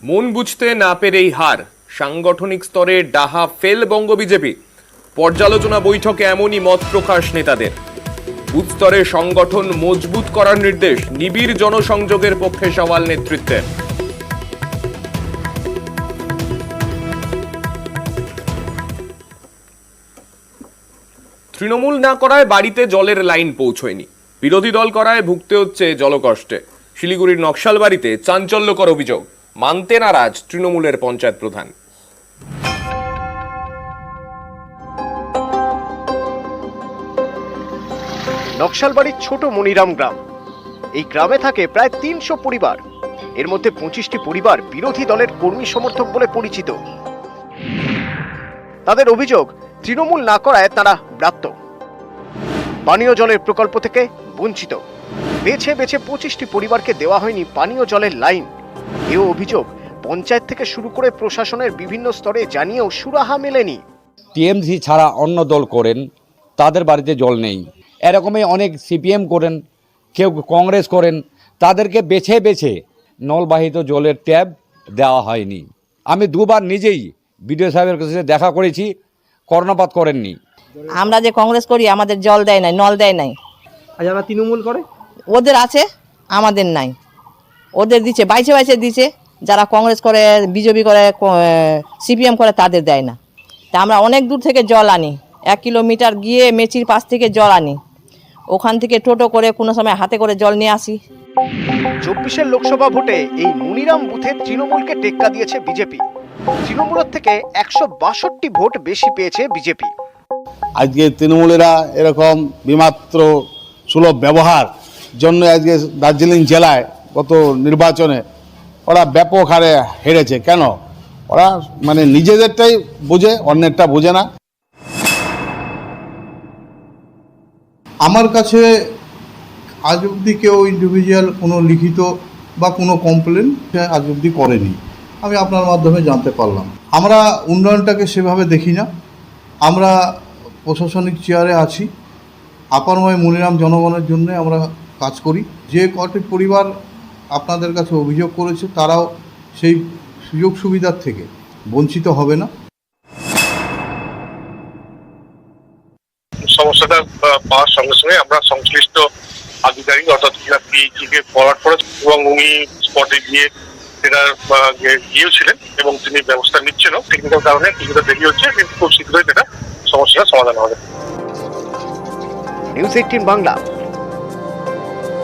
মন বুঝতে না পেরেই হার, সাংগঠনিক স্তরে ডাহা ফেল বঙ্গ বিজেপি। পর্যালোচনা বৈঠকে এমনই মত প্রকাশ নেতাদের। বুথ স্তরে সংগঠন মজবুত করার নির্দেশ, নিবিড় জনসংযোগের পক্ষে সওয়াল নেতৃত্বে। তৃণমূল না করায় বাড়িতে জলের লাইন পৌঁছয়নি, বিরোধী দল করায় ভুগতে হচ্ছে জলকষ্টে। শিলিগুড়ির নকশালবাড়িতে চাঞ্চল্যকর অভিযোগ, মানতে নারাজ তৃণমূলের পঞ্চায়েত প্রধান। নকশালবাড়ির ছোট মনিরাম গ্রাম। এই গ্রামে থাকে প্রায় ৩০০ পরিবার। এর মধ্যে ২৫টি পরিবার বিরোধী দলের কর্মী সমর্থক বলে পরিচিত। তাদের অভিযোগ, তৃণমূল না করায় তারা ব্রাত্য, পানীয় জলের প্রকল্প থেকে বঞ্চিত। বেছে বেছে ২৫টি পরিবারকে দেওয়া হয়নি পানীয় জলের লাইন। এও অভিযোগ, পঞ্চায়েত থেকে শুরু করে প্রশাসনের বিভিন্ন স্তরে জানিয়েও সুরাহা মেলেনি। টিএমসি ছাড়া অন্য দল করেন, তাদের বাড়িতে জল নেই। এরকমই অনেক সিপিএম করেন, কেউ কংগ্রেস করেন, তাদেরকে বেছে বেছে নলবাহিত জলের ট্যাপ দেওয়া হয়নি। আমি দুবার নিজেই বিডিও সাহেবের কাছে দেখা করেছি, কর্ণপাত করেননি। আমরা যে কংগ্রেস করি আমাদের জল দেয় নাই, নল দেয় নাই। আর যারা তৃণমূল করে ওদের আছে, আমাদের নাই। ওদের দিচ্ছে, বাইছে বাইছে দিচ্ছে। যারা কংগ্রেস করে, বিজেপি করে, সিপিএম করে, তাদের দেয় না। তা আমরা অনেক দূর থেকে জল আনি, 1 কিলোমিটার গিয়ে মেচির পাশ থেকে জল আনি। ওখান থেকে টোটো করে কোনো সময় হাতে করে জল নিয়ে আসি। ২৪ লোকসভা ভোটে এই মনিরাম বুথে তৃণমূলকে টেক্কা দিয়েছে বিজেপি। তৃণমূলের থেকে ১৬২ ভোট বেশি পেয়েছে বিজেপি। আজকে তৃণমূলেরা এরকম বিমাত্র সুলভ ব্যবহার জন্য আজকে দার্জিলিং জেলায় গত নির্বাচনে ওরা ব্যাপক হারে হেরেছে। কেন? ওরা মানে নিজেদেরটাই বোঝে, অন্যেরটা বোঝে না। আমার কাছে আজ অবধি কেউ ইন্ডিভিজুয়াল কোনো লিখিত বা কোনো কমপ্লেন আজ অবধি করেনি, আমি আপনার মাধ্যমে জানতে পারলাম। আমরা উন্নয়নটাকে সেভাবে দেখি না। আমরা প্রশাসনিক চেয়ারে আছি, আপারময় মনিরাম জনগণের জন্য আমরা কাজ করি। যে কটি পরিবার আপনাদের কাছে অভিযোগ করেছে তারাও সেই সুযোগ সুবিধার থেকে বঞ্চিত হবে না। সমস্যাটা পাওয়ার সঙ্গে সঙ্গে আমরা সংশ্লিষ্ট আধিকারিক অর্থাৎ পিএইচইকে ফরওয়ার্ড করেছি এবং উনি স্পটে গিয়ে সেটা গিয়েছিলেন এবং তিনি ব্যবস্থা নিচ্ছেন। টেকনিক্যাল কারণে কিছুটা দেরি হচ্ছে, কিন্তু খুব শীঘ্রই সেটা সমস্যার সমাধান হবে। নিউজ 18 বাংলা।